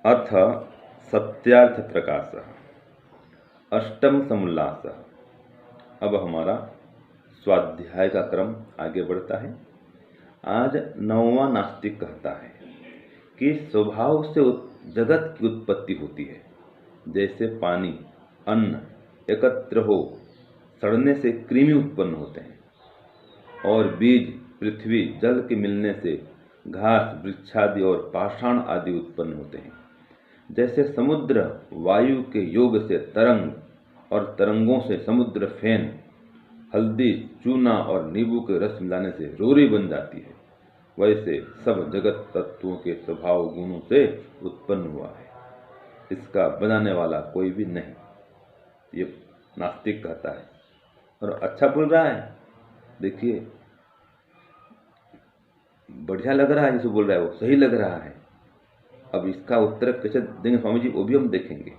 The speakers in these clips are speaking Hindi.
अथ सत्यार्थ प्रकाश अष्टम समुल्लास। अब हमारा स्वाध्याय का क्रम आगे बढ़ता है। आज नौवां नास्तिक कहता है कि स्वभाव से जगत की उत्पत्ति होती है। जैसे पानी अन्न एकत्र हो सड़ने से कृमि उत्पन्न होते हैं और बीज पृथ्वी जल के मिलने से घास वृक्षादि और पाषाण आदि उत्पन्न होते हैं। जैसे समुद्र वायु के योग से तरंग और तरंगों से समुद्र फेन, हल्दी चूना और नींबू के रस मिलाने से रोरी बन जाती है, वैसे सब जगत तत्वों के स्वभाव गुणों से उत्पन्न हुआ है। इसका बनाने वाला कोई भी नहीं, ये नास्तिक कहता है। और अच्छा बोल रहा है, देखिए बढ़िया लग रहा है, जिसे बोल रहा है वो सही लग रहा है। अब इसका उत्तर कैसे देंगे स्वामी जी, वो भी हम देखेंगे।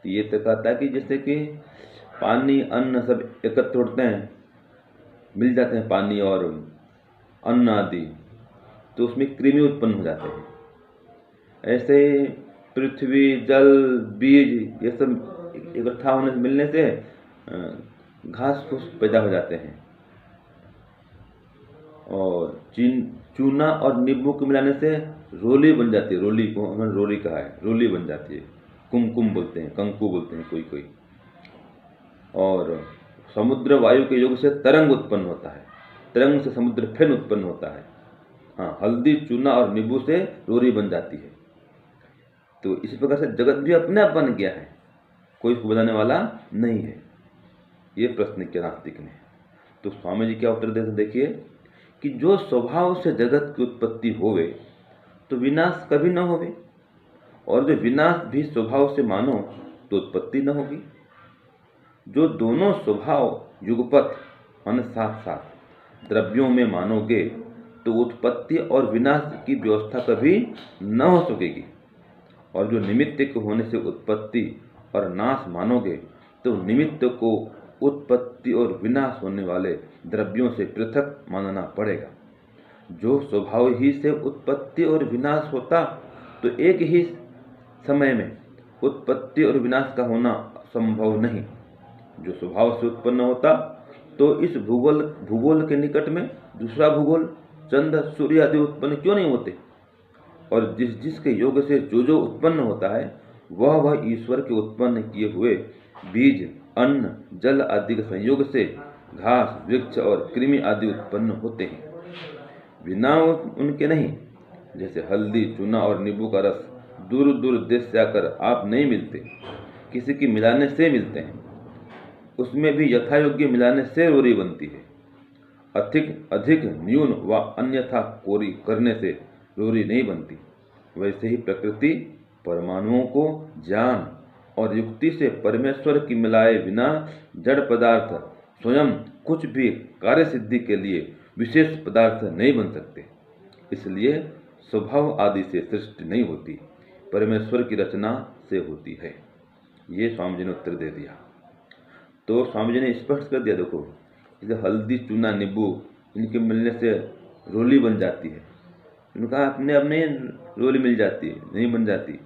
तो ये तो कहता है कि जैसे कि पानी अन्न सब एकत्र होते हैं, मिल जाते हैं पानी और अन्न आदि, तो उसमें कृमि उत्पन्न हो जाते हैं। ऐसे पृथ्वी जल बीज ये सब इकट्ठा होने से मिलने से घास फूस पैदा हो जाते हैं और चूना और नींबू को मिलाने से रोली बन जाती है। रोली को हमने रोली कहा है, रोली बन जाती है। कुमकुम बोलते हैं, कंकु बोलते हैं कोई कोई। और समुद्र वायु के योग से तरंग उत्पन्न होता है, तरंग से समुद्र फेन उत्पन्न होता है। हाँ, हल्दी चूना और नींबू से रोरी बन जाती है। तो इसी प्रकार से जगत भी अपने आप बन गया है, कोई इसको बनाने वाला नहीं है। ये प्रश्न किया नास्तिक ने। तो स्वामी जी क्या उत्तर देते देखिए कि जो स्वभाव से जगत की उत्पत्ति होवे तो विनाश कभी न होवे, और जो विनाश भी स्वभाव से मानो तो उत्पत्ति न होगी। जो दोनों स्वभाव युगपत मान साथ साथ द्रव्यों में मानोगे तो उत्पत्ति और विनाश की व्यवस्था कभी न हो सकेगी, और जो निमित्त के होने से उत्पत्ति और नाश मानोगे तो निमित्त को उत्पत्ति और विनाश होने वाले द्रव्यों से पृथक मानना पड़ेगा। जो स्वभाव ही से उत्पत्ति और विनाश होता तो एक ही समय में उत्पत्ति और विनाश का होना संभव नहीं। जो स्वभाव से उत्पन्न होता तो इस भूगोल के निकट में दूसरा भूगोल चंद्र सूर्य आदि उत्पन्न क्यों नहीं होते, और जिसके योग से जो उत्पन्न होता है वह ईश्वर के उत्पन्न किए हुए बीज अन्न जल आदि के संयोग से घास वृक्ष और कृमि आदि उत्पन्न होते हैं, बिना उनके नहीं। जैसे हल्दी चूना और नींबू का रस दूर दूर देश से आकर आप नहीं मिलते, किसी की मिलाने से मिलते हैं। उसमें भी यथायोग्य मिलाने से रोरी बनती है। अधिक न्यून व अन्यथा कोरी करने से रोरी नहीं बनती। वैसे ही प्रकृति परमाणुओं को ज्ञान और युक्ति से परमेश्वर की मिलाए बिना जड़ पदार्थ स्वयं कुछ भी कार्य सिद्धि के लिए विशेष पदार्थ नहीं बन सकते। इसलिए स्वभाव आदि से सृष्टि नहीं होती, परमेश्वर की रचना से होती है। ये स्वामी जी ने उत्तर दे दिया। तो स्वामी जी ने स्पष्ट कर दिया, देखो जैसे हल्दी चूना नींबू इनके मिलने से रोली बन जाती है। उनका अपने अपने रोली मिल जाती है, नहीं बन जाती,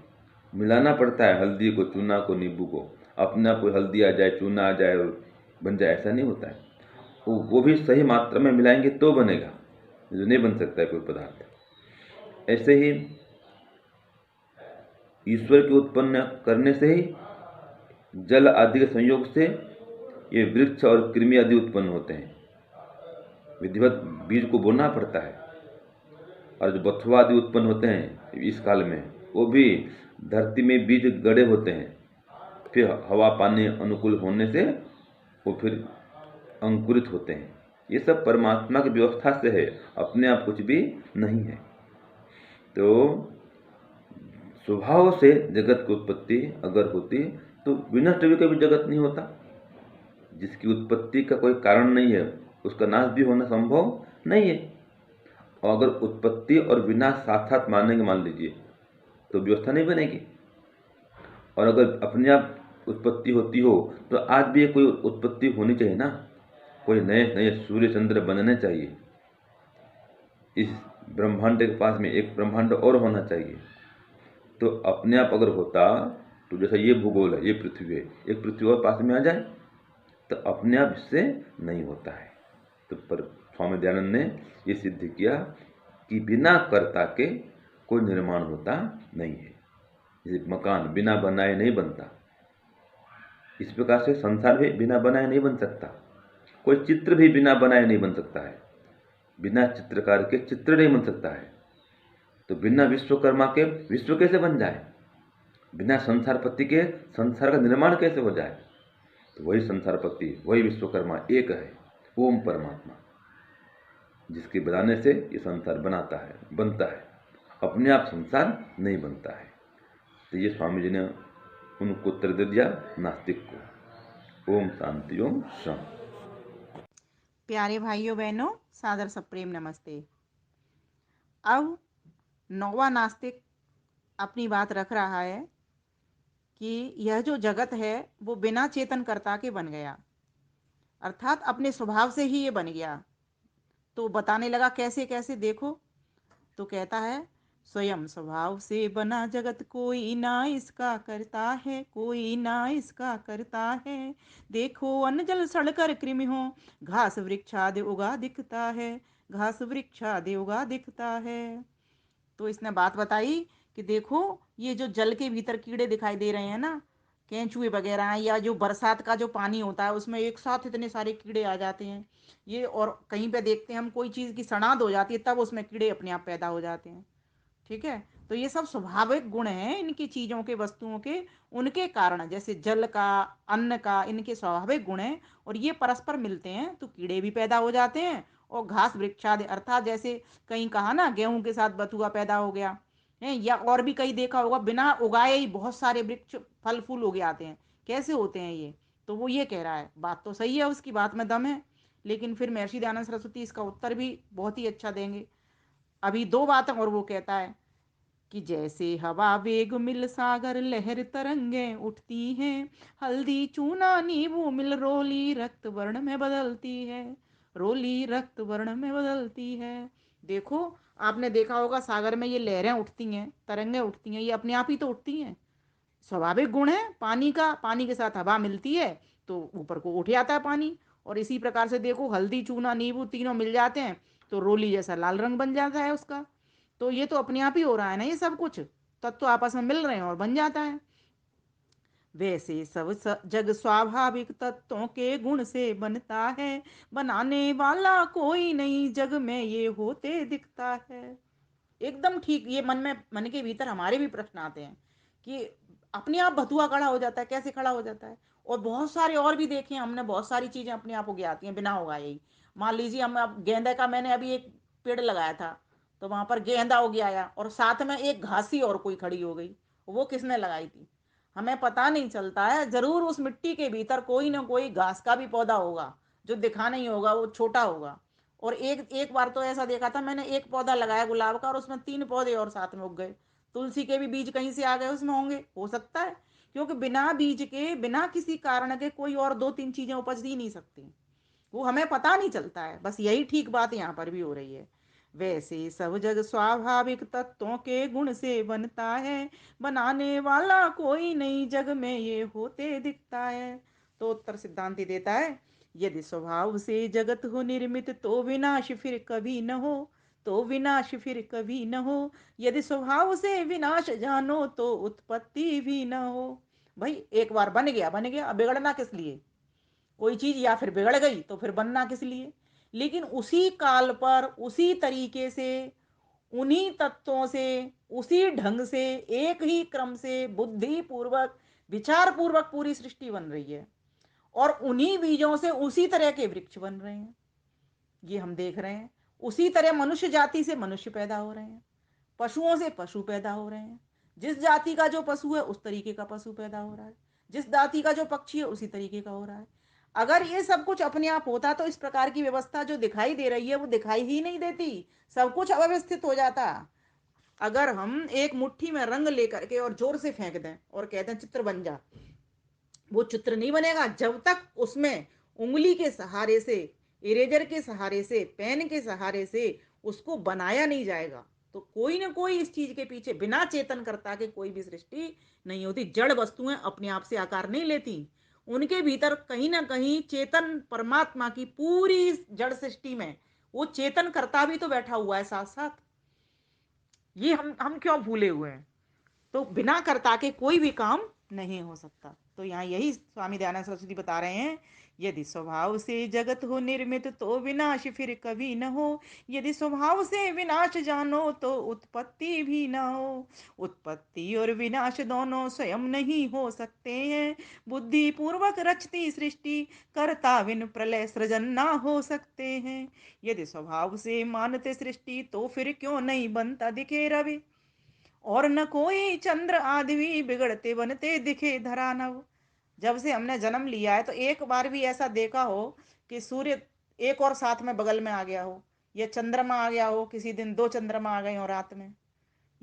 मिलाना पड़ता है हल्दी को चूना को नींबू को। अपने आप कोई हल्दी आ जाए चूना आ जाए और बन जाए ऐसा नहीं होता है। वो भी सही मात्रा में मिलाएंगे तो बनेगा, जो नहीं बन सकता है कोई पदार्थ। ऐसे ही ईश्वर के उत्पन्न करने से ही जल आदि के संयोग से ये वृक्ष और कृमि आदि उत्पन्न होते हैं। विधिवत बीज को बोना पड़ता है, और जो बथुआ आदि उत्पन्न होते हैं इस काल में, वो भी धरती में बीज गड़े होते हैं, फिर हवा पानी अनुकूल होने से वो फिर अंकुरित होते हैं। ये सब परमात्मा की व्यवस्था से है, अपने आप कुछ भी नहीं है। तो स्वभाव से जगत की उत्पत्ति अगर होती तो विनष्ट भी कभी जगत नहीं होता। जिसकी उत्पत्ति का कोई कारण नहीं है उसका नाश भी होना संभव नहीं है। और अगर उत्पत्ति और विनाश साथ साथ मानेंगे, मान लीजिए, तो व्यवस्था नहीं बनेगी। और अगर अपने आप उत्पत्ति होती हो तो आज भी कोई उत्पत्ति होनी चाहिए ना, कोई नए नए सूर्य चंद्र बनने चाहिए। इस ब्रह्मांड के पास में एक ब्रह्मांड और होना चाहिए, तो अपने आप अगर होता तो जैसा ये भूगोल है, ये पृथ्वी है, एक पृथ्वी और पास में आ जाए तो अपने आप इससे नहीं होता है। तो पर स्वामी दयानंद ने ये सिद्ध किया कि बिना कर्ता के कोई निर्माण होता नहीं है। जैसे मकान बिना बनाए नहीं बनता, इस प्रकार से संसार भी बिना बनाए नहीं बन सकता। कोई चित्र भी बिना बनाए नहीं बन सकता है, बिना चित्रकार के चित्र नहीं बन सकता है। तो बिना विश्वकर्मा के विश्व कैसे बन जाए, बिना संसारपति के संसार का निर्माण कैसे हो जाए। तो वही संसारपति, वही विश्वकर्मा एक है, ओम परमात्मा, जिसके बनाने से ये संसार बनाता है, बनता है। अपने आप संसार नहीं बनता है। तो ये स्वामी जी ने उनको उत्तर दे दिया नास्तिक को। ओम शांति, ओम शांति। प्यारे भाइयों बहनों, सादर सप्रेम नमस्ते। अब नौवा नास्तिक अपनी बात रख रहा है कि यह जो जगत है वो बिना चेतन कर्ता के बन गया, अर्थात अपने स्वभाव से ही ये बन गया। तो बताने लगा कैसे कैसे, देखो। तो कहता है, स्वयं स्वभाव से बना जगत, कोई ना इसका करता है, कोई ना इसका करता है। देखो अन्न जल सड़कर कृमि हो, घास वृक्षादि उगा दिखता है, घास वृक्षादि उगा दिखता है। तो इसने बात बताई कि देखो ये जो जल के भीतर कीड़े दिखाई दे रहे हैं ना, केंचुए वगैरह हैं, या जो बरसात का जो पानी होता है उसमें एक साथ इतने सारे कीड़े आ जाते हैं ये। और कहीं पे देखते हैं हम कोई चीज़ की सड़ांध हो जाती है तब उसमें कीड़े अपने आप पैदा हो जाते हैं। ठीक है। तो ये सब स्वाभाविक गुण हैं इनकी चीज़ों के, वस्तुओं के, उनके कारण, जैसे जल का, अन्न का, इनके स्वाभाविक गुण हैं। और ये परस्पर मिलते हैं तो कीड़े भी पैदा हो जाते हैं। और घास वृक्षादि, अर्थात जैसे कहीं कहा ना गेहूं के साथ बथुआ पैदा हो गया है, या और भी कहीं देखा होगा बिना उगाए ही बहुत सारे वृक्ष फल फूल उगे आते हैं। कैसे होते हैं ये? तो वो ये कह रहा है, बात तो सही है, उसकी बात में दम है। लेकिन फिर महर्षि दयानंद सरस्वती इसका उत्तर भी बहुत ही अच्छा देंगे। अभी दो बातें और वो कहता है कि जैसे हवा वेग मिल सागर लहर तरंगे उठती हैं, हल्दी चूना नींबू मिल रोली रक्त वर्ण में बदलती है, रोली रक्त वर्ण में बदलती है। देखो, आपने देखा होगा सागर में ये लहरें उठती हैं, तरंगें उठती हैं, ये अपने आप ही तो उठती हैं। स्वाभाविक गुण है पानी का, पानी के साथ हवा मिलती है तो ऊपर को उठ जाता है पानी। और इसी प्रकार से देखो, हल्दी चूना नींबू तीनों मिल जाते हैं तो रोली जैसा लाल रंग बन जाता है उसका। तो ये तो अपने आप ही हो रहा है ना, ये सब कुछ तत्व आपस में मिल रहे हैं और बन जाता है। वैसे सब जग स्वाभाविक तत्वों के गुण से बनता है, बनाने वाला कोई नहीं, जग में ये होते दिखता है। एकदम ठीक। ये मन के भीतर हमारे भी प्रश्न आते हैं कि अपने आप भतुआ खड़ा हो जाता है, कैसे खड़ा हो जाता है? और बहुत सारे और भी देखे हैं हमने, बहुत सारी चीजें अपने आप उग आती हैं बिना उगाए ही। मान लीजिए हम, अब गेंदे का मैंने अभी एक पेड़ लगाया था तो वहां पर गेंदा उग आया और साथ में एक घासी और कोई खड़ी हो गई। वो किसने लगाई थी? हमें पता नहीं चलता है। जरूर उस मिट्टी के भीतर कोई ना कोई घास का भी पौधा होगा जो दिखा नहीं होगा, वो छोटा होगा। और एक एक बार तो ऐसा देखा था मैंने, एक पौधा लगाया गुलाब का और उसमें 3 पौधे और साथ में उग गए। तुलसी के भी बीज कहीं से आ गए उसमें होंगे, हो सकता है। क्योंकि बिना बीज के, बिना किसी कारण के कोई और 2-3 चीजें उपज ही नहीं सकती। वो हमें पता नहीं चलता है। बस यही ठीक बात यहाँ पर भी हो रही है। वैसे सब जग स्वाभाविक तत्वों के गुण से बनता है, बनाने वाला कोई नहीं, जग में ये होते दिखता है। तो उत्तर सिद्धांति देता है, यदि स्वभाव से जगत हो निर्मित तो विनाश फिर कभी न हो, तो विनाश फिर कभी न हो। यदि स्वभाव से विनाश जानो तो उत्पत्ति भी न हो। भाई एक बार बन गया, बन गया, अब बिगड़ना किस लिए? कोई चीज या फिर बिगड़ गई तो फिर बनना किस लिए? लेकिन उसी काल पर, उसी तरीके से, उन्हीं तत्वों से, उसी ढंग से, एक ही क्रम से, बुद्धि पूर्वक, विचार पूर्वक पूरी सृष्टि बन रही है। और उन्हीं बीजों से उसी तरह के वृक्ष बन रहे हैं। ये हम देख रहे हैं। उसी तरह मनुष्य जाति से मनुष्य पैदा हो रहे हैं, पशुओं से पशु पैदा हो रहे हैं। जिस जाति का जो पशु है उस तरीके का पशु पैदा हो रहा है, जिस जाति का जो पक्षी है उसी तरीके का हो रहा है। अगर ये सब कुछ अपने आप होता तो इस प्रकार की व्यवस्था जो दिखाई दे रही है वो दिखाई ही नहीं देती, सब कुछ अव्यवस्थित हो जाता। अगर हम एक मुट्ठी में रंग लेकर के और जोर से फेंक दें और कहते हैं चित्र बन जा, वो चित्र नहीं बनेगा जब तक उसमें उंगली के सहारे से, इरेजर के सहारे से, पेन के सहारे से उसको बनाया नहीं जाएगा। तो कोई ना कोई इस चीज के पीछे, बिना चेतन कर्ता के कोई भी सृष्टि नहीं होती। जड़ वस्तुएं अपने आप से आकार नहीं लेती, उनके भीतर कहीं ना कहीं चेतन परमात्मा की पूरी जड़ सृष्टि में वो चेतन कर्ता भी तो बैठा हुआ है साथ साथ। ये हम क्यों भूले हुए हैं? तो बिना कर्ता के कोई भी काम नहीं हो सकता। तो यहाँ यही स्वामी दयानंद सरस्वती बता रहे हैं, यदि स्वभाव से जगत हो निर्मित तो विनाश फिर कभी न हो। यदि स्वभाव से विनाश जानो तो उत्पत्ति भी न हो। उत्पत्ति और विनाश दोनों स्वयं नहीं हो सकते हैं। बुद्धि पूर्वक रचती सृष्टि कर्ता बिन प्रलय सृजन ना हो सकते हैं। यदि स्वभाव से मानते सृष्टि तो फिर क्यों नहीं बनता दिखे रवि। और न कोई चंद्र आदि बिगड़ते बनते दिखे धरा नव। जब से हमने जन्म लिया है तो एक बार भी ऐसा देखा हो कि सूर्य एक और साथ में बगल में आ गया हो, या चंद्रमा आ गया हो, किसी दिन दो चंद्रमा आ गए हो रात में,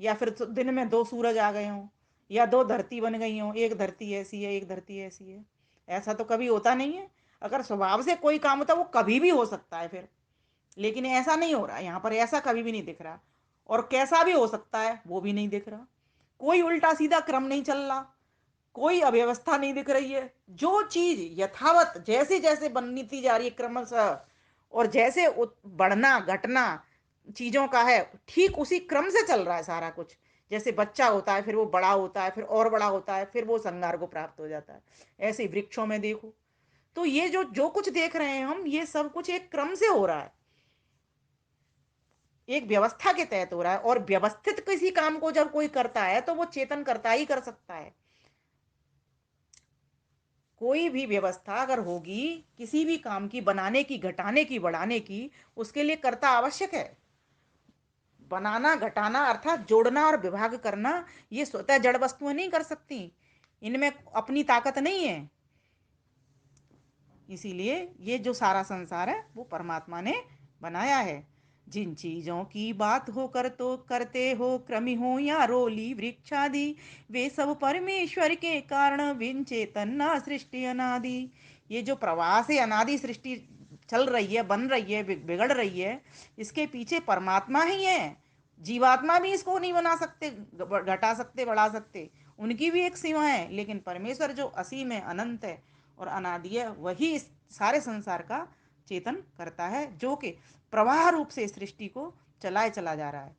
या फिर दिन में दो सूरज आ गए हो, या दो धरती बन गई हो, एक धरती ऐसी है एक धरती ऐसी है। ऐसा तो कभी होता नहीं है। अगर स्वभाव से कोई काम होता वो कभी भी हो सकता है फिर, लेकिन ऐसा नहीं हो रहा। यहाँ पर ऐसा कभी भी नहीं दिख रहा, और कैसा भी हो सकता है वो भी नहीं दिख रहा। कोई उल्टा सीधा क्रम नहीं चल रहा, कोई अव्यवस्था नहीं दिख रही है। जो चीज यथावत जैसे जैसे बनती जा रही है क्रमशः, और जैसे बढ़ना घटना चीजों का है, ठीक उसी क्रम से चल रहा है सारा कुछ। जैसे बच्चा होता है, फिर वो बड़ा होता है, फिर और बड़ा होता है, फिर वो संगार को प्राप्त हो जाता है। ऐसे ही वृक्षों में देखो, तो ये जो जो कुछ देख रहे हैं हम, ये सब कुछ एक क्रम से हो रहा है, एक व्यवस्था के तहत हो रहा है। और व्यवस्थित किसी काम को जब कोई करता है तो वो चेतन करता ही कर सकता है। कोई भी व्यवस्था अगर होगी किसी भी काम की, बनाने की, घटाने की, बढ़ाने की, उसके लिए कर्ता आवश्यक है। बनाना घटाना अर्थात जोड़ना और विभाग करना, ये स्वतः जड़ वस्तुएं नहीं कर सकती, इनमें अपनी ताकत नहीं है। इसीलिए ये जो सारा संसार है वो परमात्मा ने बनाया है। जिन चीजों की बात हो कर तो करते हो क्रमि हो या रोली वृक्षादि, वे सब परमेश्वर के कारण बिन चेतन ना सृष्टि अनादि। ये जो प्रवाह से अनादि सृष्टि चल रही है, बन रही है, बिगड़ रही है, इसके पीछे परमात्मा ही है। जीवात्मा भी इसको नहीं बना सकते, घटा सकते, बढ़ा सकते, उनकी भी एक सीमा है। लेकिन परमेश्वर जो असीम है, अनंत है और अनादि है, वही इस सारे संसार का चेतन करता है, जो कि प्रवाह रूप से सृष्टि को चलाए चला जा रहा है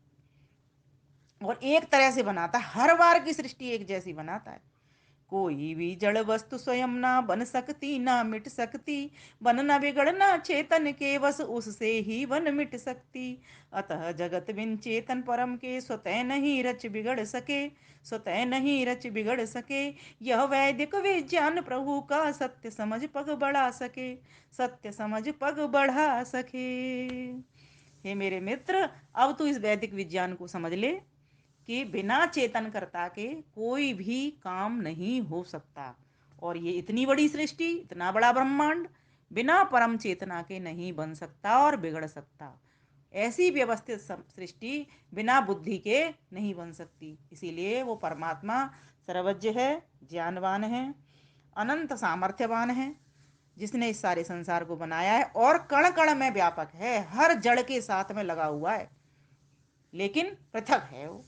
और एक तरह से बनाता है। हर बार की सृष्टि एक जैसी बनाता है। कोई भी जड़ वस्तु स्वयं ना बन सकती ना मिट सकती, बनना बिगड़ना चेतन के वश उससे ही बन मिट सकती। अतः जगत बिन चेतन परम के स्वतः नहीं रच बिगड़ सके, स्वतः नहीं रच बिगड़ सके। यह वैदिक विज्ञान प्रभु का सत्य समझ पग बढ़ा सके, सत्य समझ पग बढ़ा सके। हे मेरे मित्र, अब तू इस वैदिक विज्ञान को समझ ले कि बिना चेतन कर्ता के कोई भी काम नहीं हो सकता। और ये इतनी बड़ी सृष्टि, इतना बड़ा ब्रह्मांड बिना परम चेतना के नहीं बन सकता और बिगड़ सकता। ऐसी व्यवस्थित सृष्टि बिना बुद्धि के नहीं बन सकती। इसीलिए वो परमात्मा सर्वज्ञ है, ज्ञानवान है, अनंत सामर्थ्यवान है, जिसने इस सारे संसार को बनाया है और कण कण में व्यापक है, हर जड़ के साथ में लगा हुआ है, लेकिन पृथक है। वो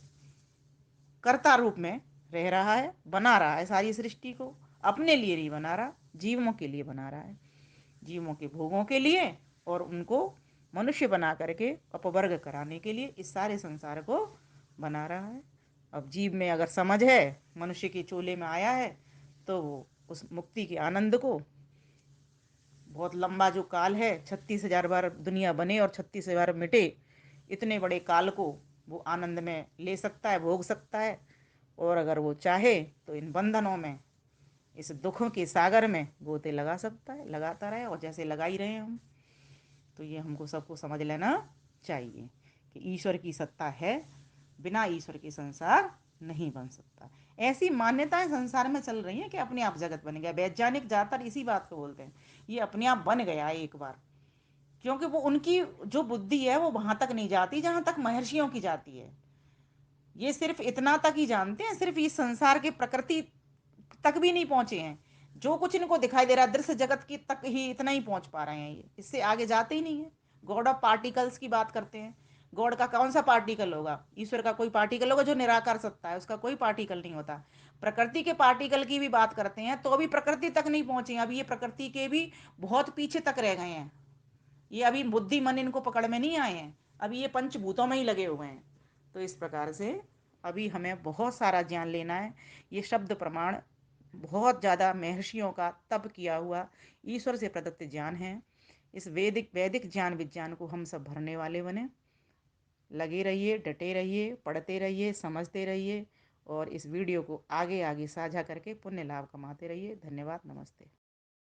कर्ता रूप में रह रहा है, बना रहा है सारी सृष्टि को। अपने लिए नहीं बना रहा, जीवों के लिए बना रहा है, जीवों के भोगों के लिए, और उनको मनुष्य बना करके अपवर्ग कराने के लिए इस सारे संसार को बना रहा है। अब जीव में अगर समझ है, मनुष्य के चोले में आया है, तो वो उस मुक्ति के आनंद को, बहुत लंबा जो काल है, 36,000 बार दुनिया बने और 36,000 मिटे, इतने बड़े काल को वो आनंद में ले सकता है, भोग सकता है। और अगर वो चाहे तो इन बंधनों में, इस दुखों के सागर में गोते लगा सकता है, लगाता रहे, और जैसे लगा ही रहे हैं हम। तो ये हमको सबको समझ लेना चाहिए कि ईश्वर की सत्ता है, बिना ईश्वर के संसार नहीं बन सकता। ऐसी मान्यताएं संसार में चल रही हैं कि अपने आप जगत बन गया। वैज्ञानिक ज्यादातर इसी बात को बोलते हैं, ये अपने आप बन गया है एक बार, क्योंकि वो उनकी जो बुद्धि है वो वहां तक नहीं जाती जहां तक महर्षियों की जाती है। ये सिर्फ इतना तक ही जानते हैं, सिर्फ इस संसार के प्रकृति तक भी नहीं पहुंचे हैं। जो कुछ इनको दिखाई दे रहा है दृश्य जगत की तक ही इतना ही पहुंच पा रहे हैं, ये इससे आगे जाते ही नहीं है। गॉड ऑफ पार्टिकल्स की बात करते हैं, गॉड का कौन सा पार्टिकल होगा, ईश्वर का कोई पार्टिकल होगा जो निराकार सत्ता है, उसका कोई पार्टिकल नहीं होता। प्रकृति के पार्टिकल की भी बात करते हैं तो भी प्रकृति तक नहीं पहुंचे, अभी ये प्रकृति के भी बहुत पीछे तक रह गए हैं। ये अभी बुद्धि मन इनको पकड़ में नहीं आए हैं, अभी ये पंचभूतों में ही लगे हुए हैं। तो इस प्रकार से अभी हमें बहुत सारा ज्ञान लेना है। ये शब्द प्रमाण बहुत ज़्यादा महर्षियों का तप किया हुआ ईश्वर से प्रदत्त ज्ञान है। इस वैदिक वैदिक ज्ञान विज्ञान को हम सब भरने वाले बने। लगे रहिए, डटे रहिए, पढ़ते रहिए, समझते रहिए और इस वीडियो को आगे आगे साझा करके पुण्य लाभ कमाते रहिए। धन्यवाद, नमस्ते।